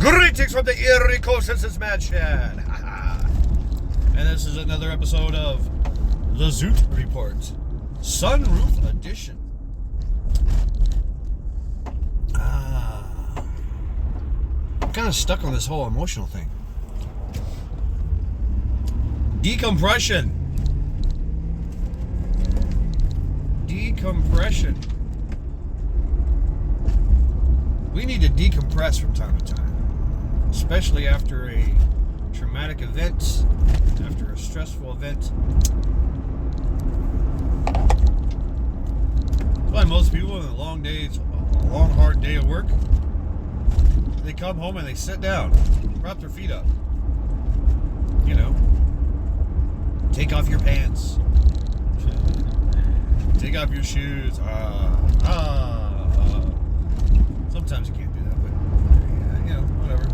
Greetings from the Erie Coast. This is Mad Chad. And this is another episode of the Zoot Report, Sunroof Edition. I'm kind of stuck on this whole emotional thing. Decompression. We need to decompress from time to time, especially after a traumatic event, after a stressful event. Why most people in a long hard day of work, they come home and they sit down, prop their feet up, take off your pants, take off your shoes. Sometimes you can't do that, but whatever.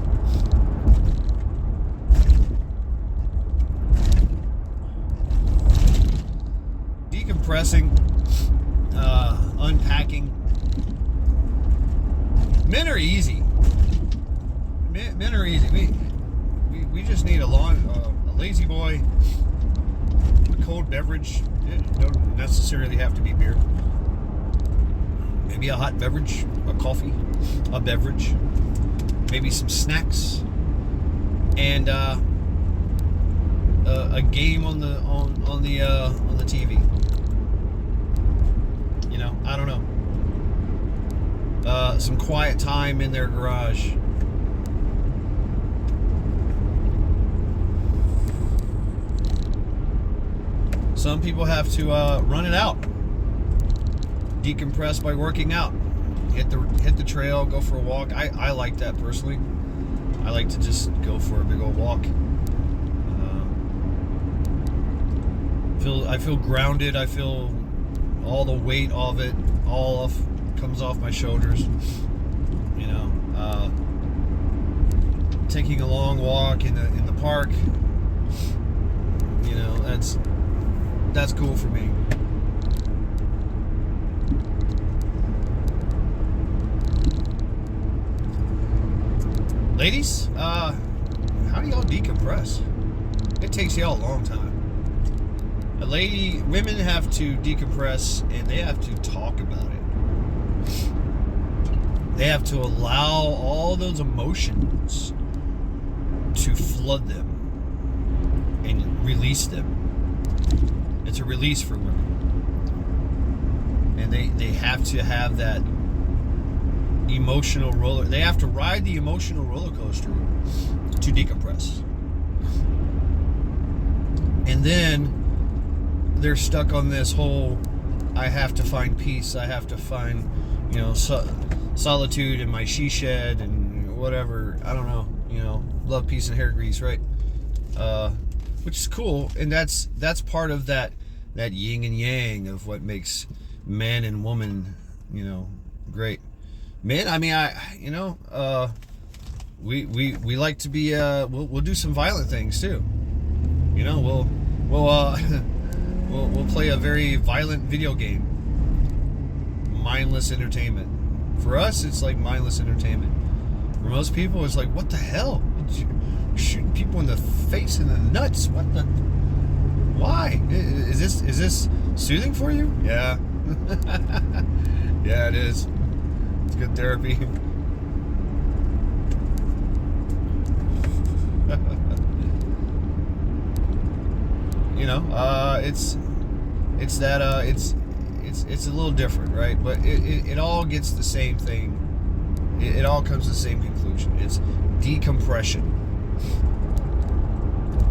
Decompressing, unpacking. Men are easy. Men are easy. We just need a lazy boy, a cold beverage. It don't necessarily have to be beer. Maybe a hot beverage, a coffee, a beverage, maybe some snacks, and a game on the TV. I don't know. Some quiet time in their garage. Some people have to run it out. Decompress by working out. Hit the trail, go for a walk. I like that personally. I like to just go for a big old walk. I feel grounded. I feel all the weight of it comes off my shoulders. Taking a long walk in the park. That's cool for me. Ladies, how do y'all decompress? It takes y'all a long time. Women have to decompress, and they have to talk about it. They have to allow all those emotions to flood them and release them. It's a release for women. And they have to have that emotional roller. They have to ride the emotional roller coaster to decompress. And then they're stuck on this whole, I have to find peace. I have to find, solitude in my she shed and whatever. I don't know. Love, peace, and hair grease, right? Which is cool. And that's part of that yin and yang of what makes man and woman, great. Men, we like to be, we'll do some violent things too. We'll play a very violent video game. Mindless entertainment. For us, it's like mindless entertainment. For most people, it's like, what the hell? You're shooting people in the face and the nuts. What the? Why? Is this soothing for you? Yeah. Yeah, it is. It's good therapy. It's a little different, right? But it all gets the same thing. It all comes to the same conclusion. It's decompression.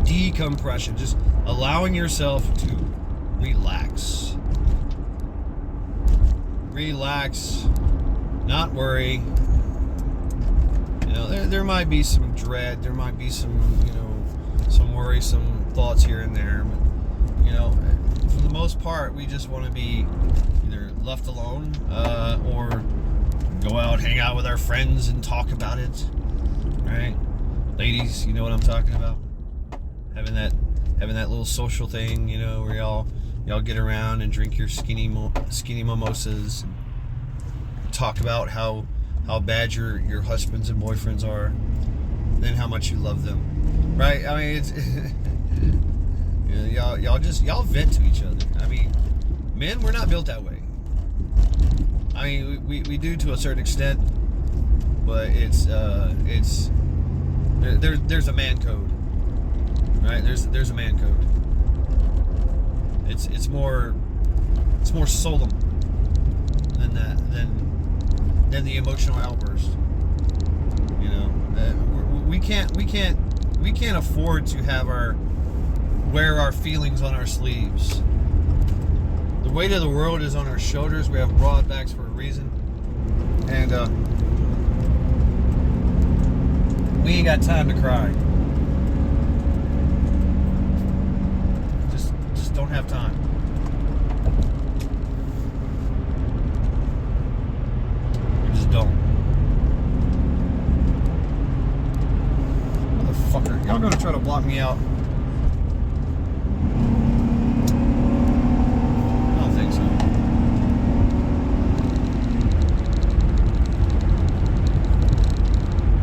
Decompression. Just allowing yourself to relax. Relax. Not worry. There might be some dread. There might be some, some worrisome thoughts here and there. But, for the most part, we just want to be either left alone or go out, hang out with our friends and talk about it. Right? Ladies, you know what I'm talking about? Having that little social thing, where y'all get around and drink your skinny mimosas and talk about how bad your husbands and boyfriends are. than how much you love them, right? I mean, it's you know, y'all vent to each other. I mean, men, we're not built that way. I mean, we do to a certain extent, but it's there's a man code, right? There's a man code. It's more solemn than that, than the emotional outburst. You know, we can't afford to have wear our feelings on our sleeves. The weight of the world is on our shoulders. We have broad backs for a reason, and we ain't got time to cry. Just don't have time. We just don't. Motherfucker, y'all gonna try to block me out?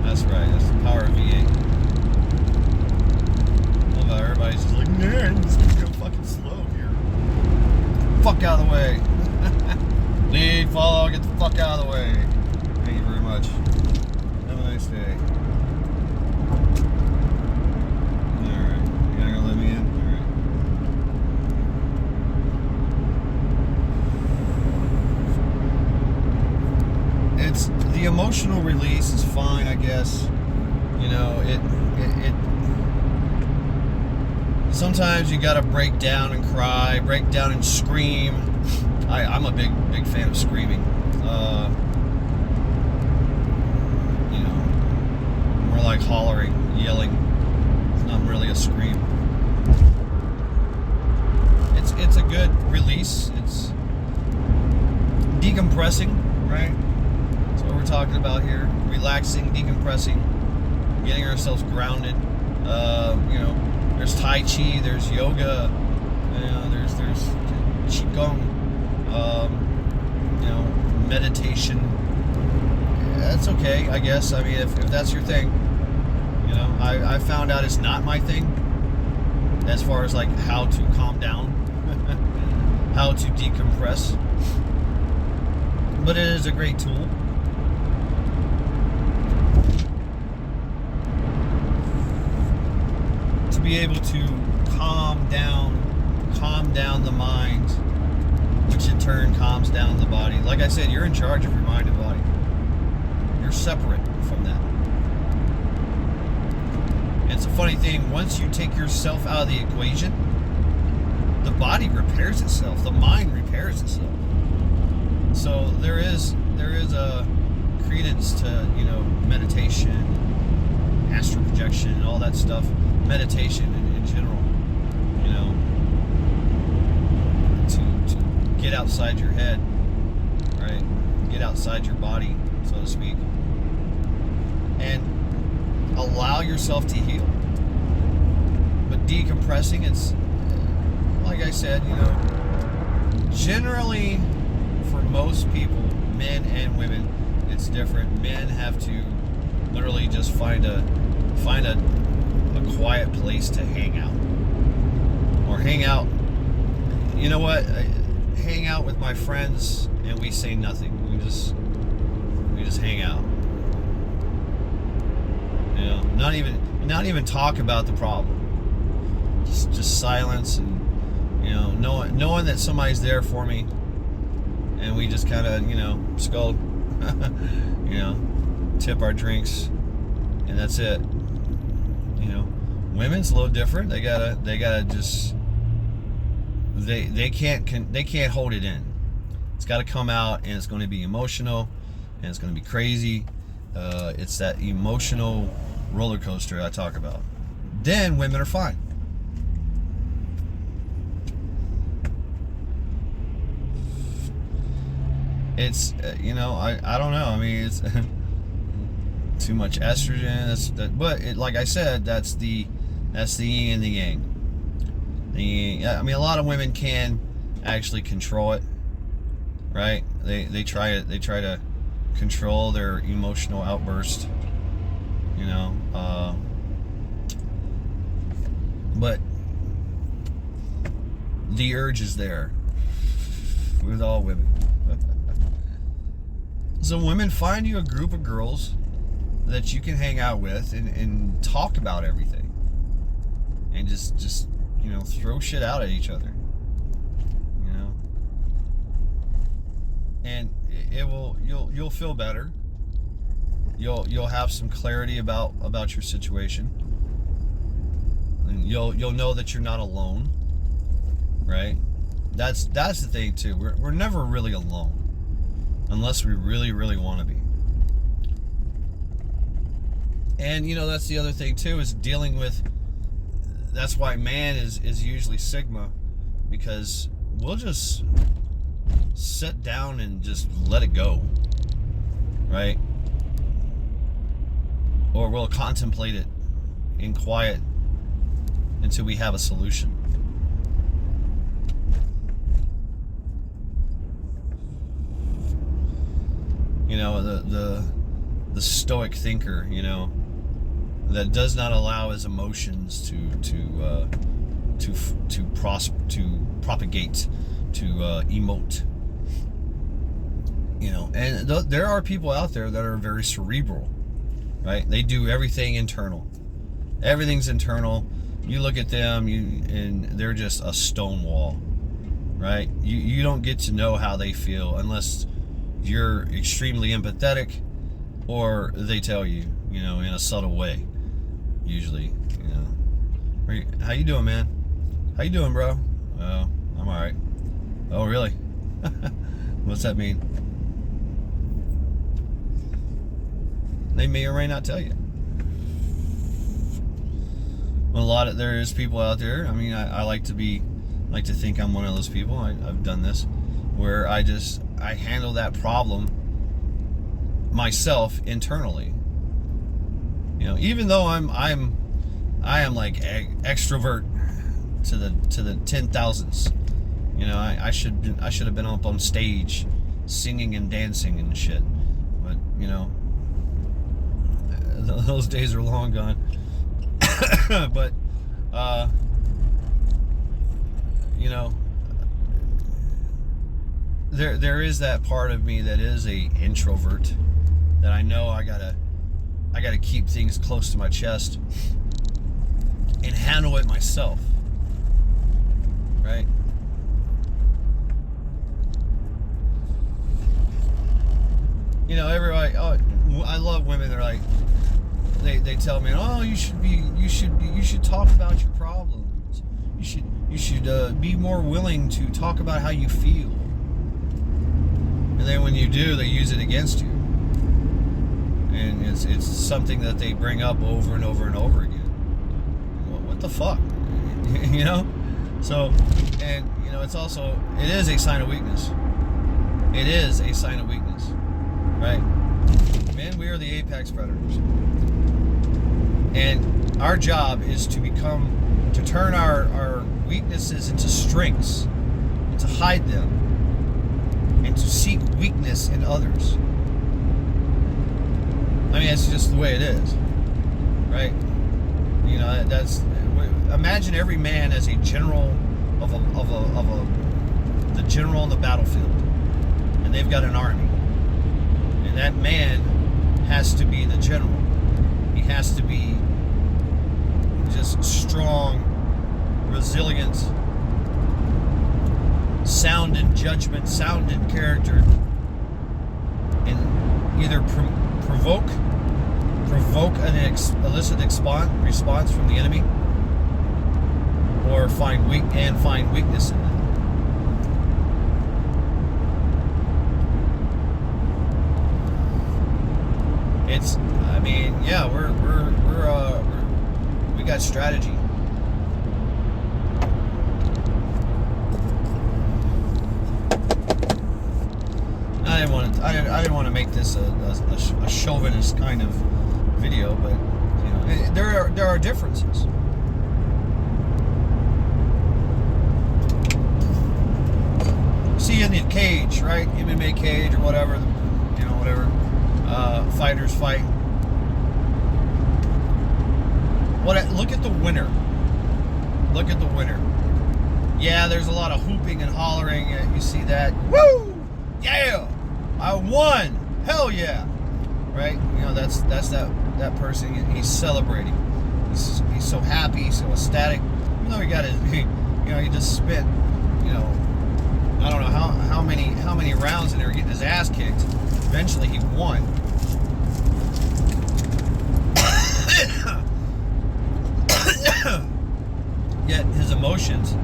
That's right, that's the power of V8. Love how everybody's just like, man, this is gonna go fucking slow here. Fuck out of the way. Lead, follow, get the fuck out of the way. Thank you very much. Have a nice day. Alright, you gonna let me in? Alright. It's the emotional release is fine, I guess. You know, it sometimes you gotta break down and cry, break down and scream. I'm a big fan of screaming. You know, more like hollering, yelling. It's not really a scream. It's a good release. It's decompressing, right? That's what we're talking about here. Relaxing, decompressing, getting ourselves grounded. You know, there's Tai Chi, there's yoga, you know, there's Qigong, you know, meditation. That's okay, I guess. I mean, if that's your thing, you know, I found out it's not my thing as far as like how to calm down, how to decompress. But it is a great tool. To be able to calm down the mind, which in turn calms down the body. Like I said, you're in charge of your mind and body. You're separate from that. And it's a funny thing, once you take yourself out of the equation, the body repairs itself, the mind repairs itself. So there is a credence to, you know, meditation, astral projection, and all that stuff. Meditation in general, you know, to get outside your head, right? Get outside your body, so to speak, and allow yourself to heal. But decompressing, it's like I said, you know, generally for most people, men and women, it's different. Men have to literally just find a quiet place to hang out, or hang out, you know what, hang out with my friends, and we say nothing. We just hang out, you know, not even talk about the problem, just silence, and you know, knowing that somebody's there for me, and we just kind of, you know, scull, you know, tip our drinks, and that's it. You know, women's a little different. They gotta just, they can't hold it in. It's got to come out, and it's going to be emotional, and it's going to be crazy. It's that emotional roller coaster I talk about. Then women are fine. It's you know, I don't know. I mean, it's too much estrogen. But like I said, that's the yin and the yang. I mean, a lot of women can actually control it, right? They try to control their emotional outburst, you know. But the urge is there with all women. So women, find you a group of girls that you can hang out with and talk about everything, and just you know, throw shit out at each other, you know, and you'll feel better. You'll have some clarity about your situation, and you'll know that you're not alone, right? That's the thing too. We're never really alone unless we really want to be. And you know, that's the other thing too, is dealing with, that's why man is usually Sigma, because we'll just sit down and just let it go, right? Or we'll contemplate it in quiet until we have a solution. You know, the stoic thinker, you know, that does not allow his emotions to propagate, to emote. You know, and there are people out there that are very cerebral, right? They do everything internal. Everything's internal. You look at them, and they're just a stone wall, right? You don't get to know how they feel unless you're extremely empathetic, or they tell you, you know, in a subtle way. Usually, you know, how you doing, man? How you doing, bro? Oh, I'm all right. Oh, really? What's that mean? They may or may not tell you. Well, there is people out there. I mean, I like to think I'm one of those people. I've done this, where I handle that problem myself internally. You know, even though I am like extrovert to the 10,000s. You know, I should have been up on stage singing and dancing and shit. But you know, those days are long gone. But you know, there is that part of me that is a introvert, that I know I gotta keep things close to my chest and handle it myself, right? You know, everybody. Oh, I love women. They're like, they tell me, oh, you should talk about your problems. You should be more willing to talk about how you feel. And then when you do, they use it against you. And it's something that they bring up over and over and over again. Well, what the fuck? You know? So, and you know, it is a sign of weakness. It is a sign of weakness. Right? Men, we are the apex predators. And our job is to turn our weaknesses into strengths, and to hide them, and to seek weakness in others. I mean, it's just the way it is, right? You know, imagine every man as a general the general on the battlefield, and they've got an army, and that man has to be the general. He has to be just strong, resilient, sound in judgment, sound in character, and either provoke an illicit response from the enemy, or find weakness in them. I mean, yeah, we got strategy. I didn't want to make this a chauvinist kind of video, but you know, there are differences. See, in the cage, right? MMA cage or whatever, you know, whatever. Fighters fight. Look at the winner. Look at the winner. Yeah, there's a lot of hooping and hollering. You see that? Woo! Yeah! I won! Hell yeah! Right? You know, that's that person. He's celebrating. He's so happy. He's so ecstatic. Even though he just spent, I don't know how many rounds in there getting his ass kicked. Eventually, he won. Yet his emotions,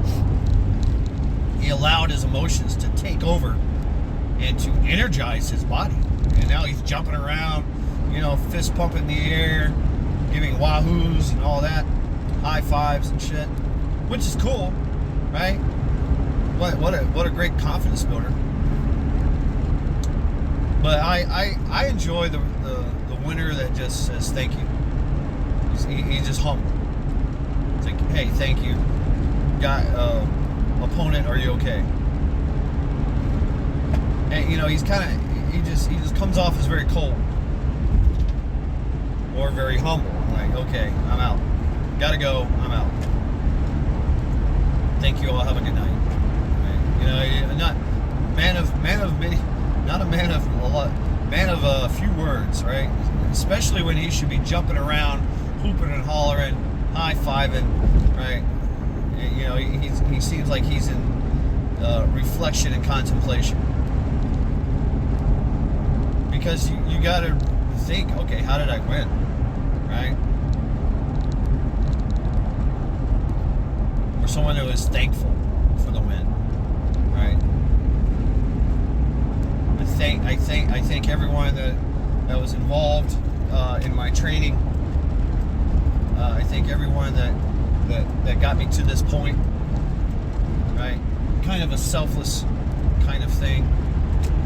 he allowed his emotions to take over and to energize his body. And now he's jumping around, fist pumping the air, giving wahoos and all that, high fives and shit, which is cool, right? What a great confidence builder. But I enjoy the winner that just says thank you. He's just humble. It's like, hey, thank you, guy, opponent. Are you okay? And he just comes off as very cold or very humble. Like, okay, I'm out. Gotta go. I'm out. Thank you all. Have a good night. Right? Not man of many, not a man of a lot, man of a few words, right? Especially when he should be jumping around, hooping and hollering, high-fiving, right? He seems like he's in reflection and contemplation. Because you got to think, okay, how did I win, right? Or someone who is thankful for the win, right? I thank everyone that was involved in my training. I thank everyone that got me to this point, right? Kind of a selfless kind of thing.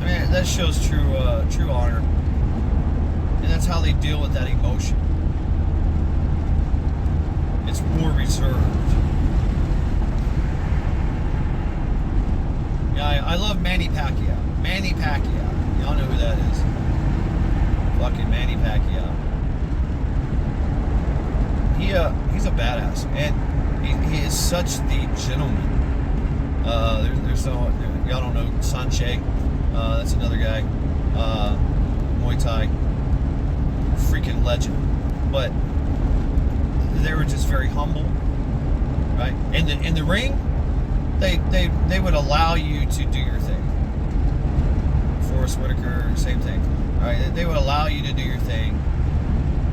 I mean, that shows true honor, and that's how they deal with that emotion. It's more reserved. Yeah, I love Manny Pacquiao. Manny Pacquiao, y'all know who that is. Fucking Manny Pacquiao. He's a badass, and he is such the gentleman. Y'all don't know Sanche. That's another guy. Muay Thai. Freaking legend. But they were just very humble, right? In the ring, they would allow you to do your thing. Forrest Whitaker, same thing. Right? They would allow you to do your thing,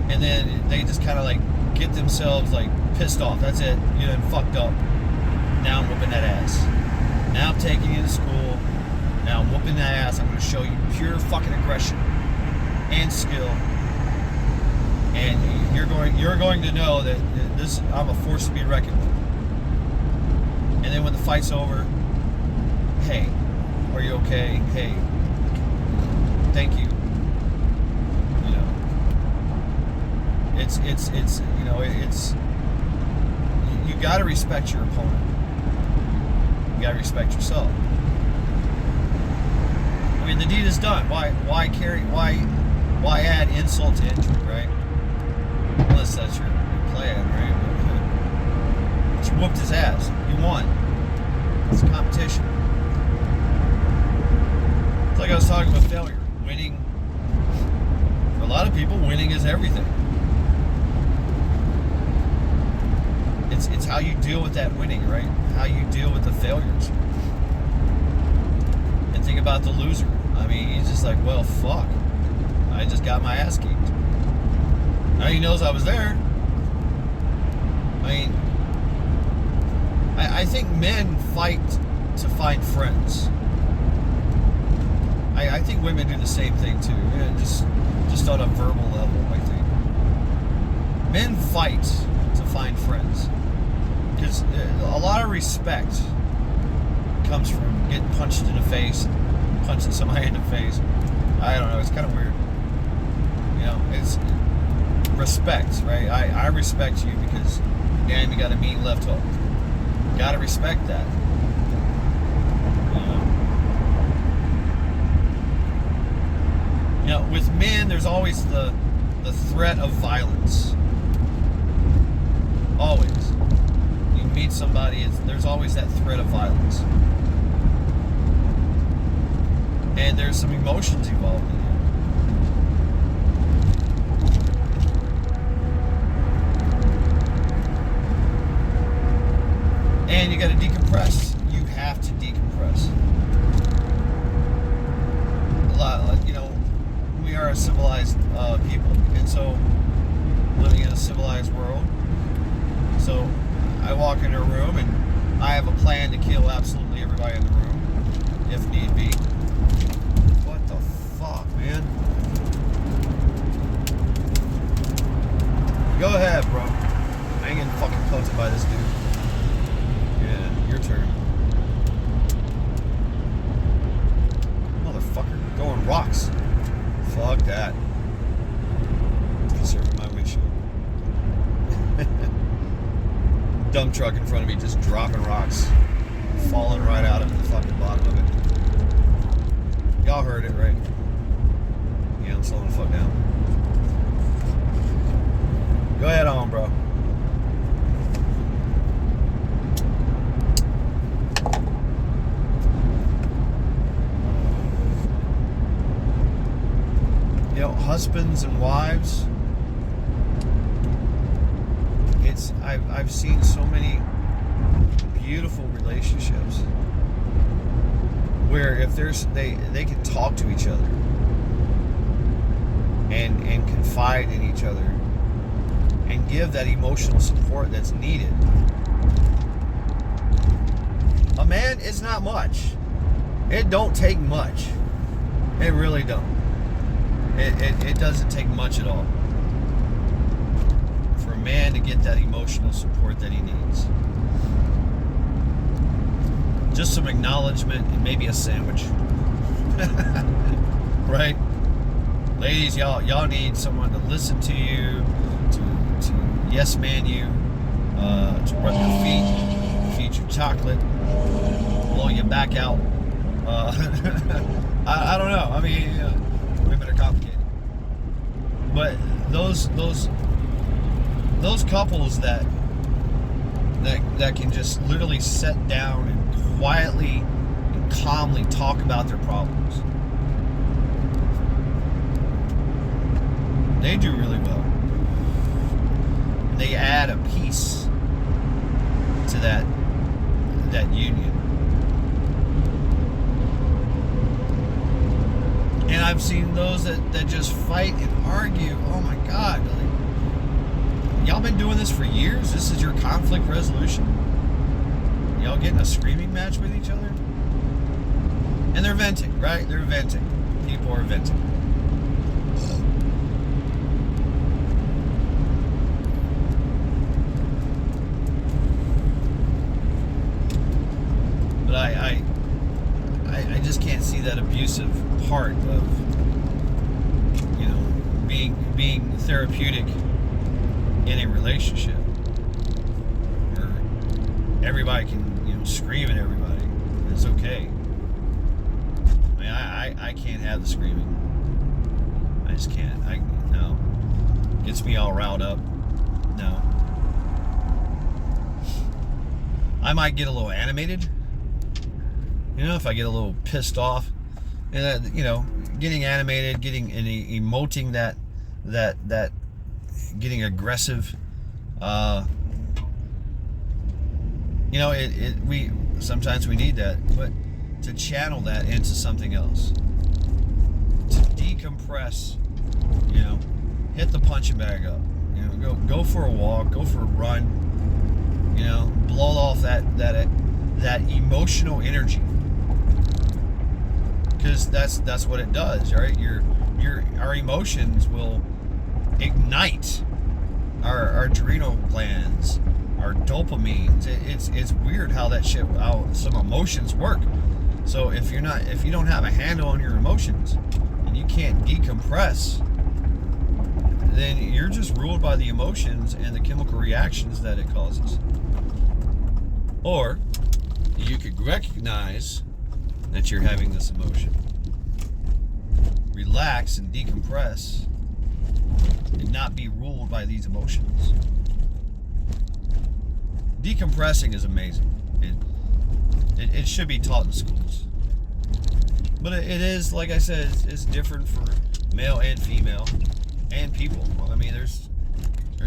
and then they just kind of like get themselves like pissed off. That's it. You done fucked up. Now I'm whooping that ass. Now I'm taking you to school. Now I'm whooping that ass. I'm going to show you pure fucking aggression and skill. And you're going to know that I'm a force to be reckoned with. And then when the fight's over, hey, are you okay? Hey, thank you. It's you got to respect your opponent. You got to respect yourself. I mean, the deed is done. Why add insult to injury, right? Unless that's your plan, right? But you whooped his ass. You won. It's a competition. It's like I was talking about failure. Winning. For a lot of people, winning is everything. It's how you deal with that winning, right? How you deal with the failures. And think about the loser. I mean, he's just like, well, fuck. I just got my ass kicked. Now he knows I was there. I mean, I think men fight to find friends. I think women do the same thing too. Just on a verbal level, I think. Men fight to find friends. Because a lot of respect comes from getting punched in the face, punching somebody in the face. I don't know, it's kind of weird. It's respect, right? I respect you because, damn, you got a mean left hook. Got to respect that. With men, there's always the threat of violence. Always. You meet somebody, there's always that threat of violence. And there's some emotions involved in it. And you got to decompress. You have to decompress. A lot, you know, we are a civilized people, and so living in a civilized world. So I walk into a room and I have a plan to kill absolutely everybody in the room, if need be. What the fuck, man? Go ahead, bro. I ain't getting fucking punted by this dude. Yeah, your turn. Motherfucker, going rocks. Fuck that. Conserving my windshield. Dump truck in front of me just dropping rocks, falling right out of the fucking bottom of it. Y'all heard it, right? Yeah, I'm slowing the fuck down. Go ahead on, bro. You know, husbands and wives, I've seen so many beautiful relationships where if they can talk to each other and confide in each other and give that emotional support that's needed. A man is not much. It don't take much. It really don't. It doesn't take much at all for a man to get that emotional support that he needs. Just some acknowledgement and maybe a sandwich. Right? Ladies, y'all need someone to listen to you, to yes man you, to rub your feet, feed you chocolate, blow your back out. I don't know. I mean, women are complicated. But those couples that can just literally sit down and quietly and calmly talk about their problems, they do really well. And they add a piece to that union. And I've seen those that just fight and argue. Oh my God. Y'all been doing this for years? This is your conflict resolution? Y'all getting a screaming match with each other? And they're venting, right? They're venting. People are venting. But I just can't see that abusive part of, you know, being therapeutic in a relationship where everybody can, you know, scream at everybody. It's okay. I mean, I can't have the screaming. I just can't. No. Gets me all riled up. No. I might get a little animated. You know, if I get a little pissed off, and you know, getting animated, getting and emoting that getting aggressive, you know, we sometimes we need that, but to channel that into something else, to decompress, you know, hit the punching bag up, you know, go for a walk, go for a run, you know, blow off that emotional energy. Because that's what it does, right? Our emotions will ignite our adrenal glands, our dopamines. It's weird how some emotions work. So if you don't have a handle on your emotions and you can't decompress, then you're just ruled by the emotions and the chemical reactions that it causes. Or you could recognize that you're having this emotion, relax and decompress, and not be ruled by these emotions. decompressing is amazing. It should be taught in schools. But it is, like I said, it's different for male and female and people. Well, I mean, there's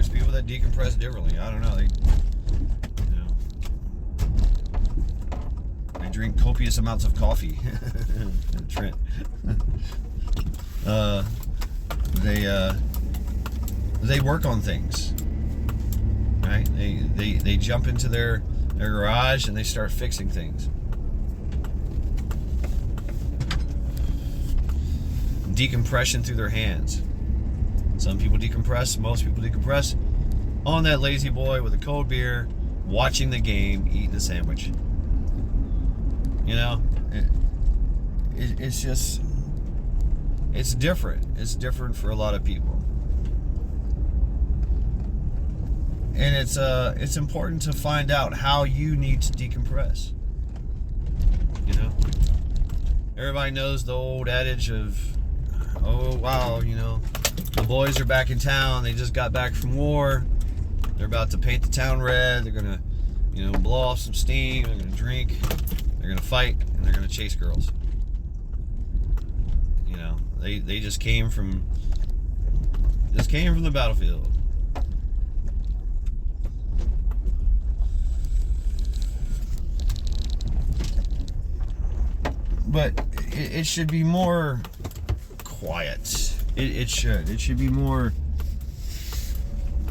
people that decompress differently. I don't know. They drink copious amounts of coffee. Trent. They work on things. Right? They jump into their garage and they start fixing things. Decompression through their hands. Some people decompress, most people decompress on that lazy boy with a cold beer, watching the game, eating a sandwich. You know, it's just, it's different. It's different for a lot of people. And it's important to find out how you need to decompress. You know, everybody knows the old adage of, oh wow, you know, the boys are back in town. They just got back from war. They're about to paint the town red. They're gonna, you know, blow off some steam. They're gonna drink. They're gonna fight, and they're gonna chase girls. You know, they just came from the battlefield. But it should be more quiet. It should be more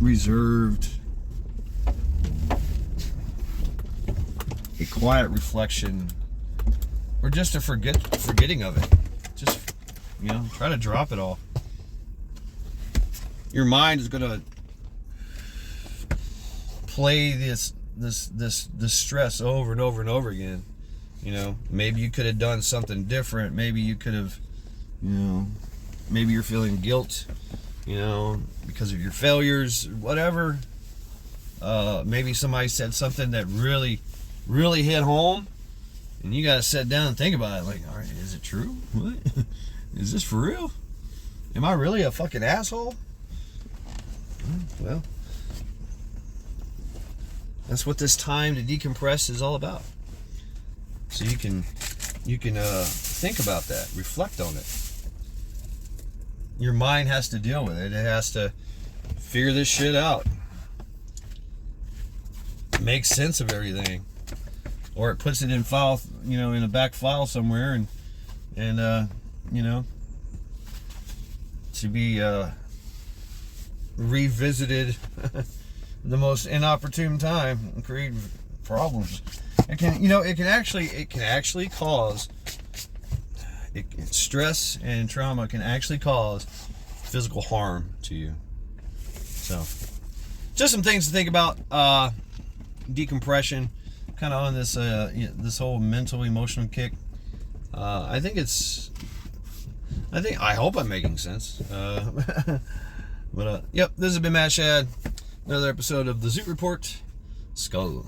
reserved. A quiet reflection, or just a forgetting of it. Just, you know, try to drop it all. Your mind is gonna play this stress over and over and over again. You know, maybe you could have done something different. Maybe you could have, you know, maybe you're feeling guilt, you know, because of your failures, whatever. Maybe somebody said something that really hit home, and you got to sit down and think about it. Like, all right, is it true? What? Is this for real? Am I really a fucking asshole? Well, that's what this time to decompress is all about. So you can think about that, reflect on it. Your mind has to deal with it. It has to figure this shit out, make sense of everything, or it puts it in file, you know, in a back file somewhere, and you know, to be revisited the most inopportune time and create problems. It can actually cause stress, and trauma can actually cause physical harm to you. So, just some things to think about. Decompression, kind of on this this whole mental emotional kick. I hope I'm making sense. But yep, this has been Matt Shad. Another episode of the Zoot Report. Skull.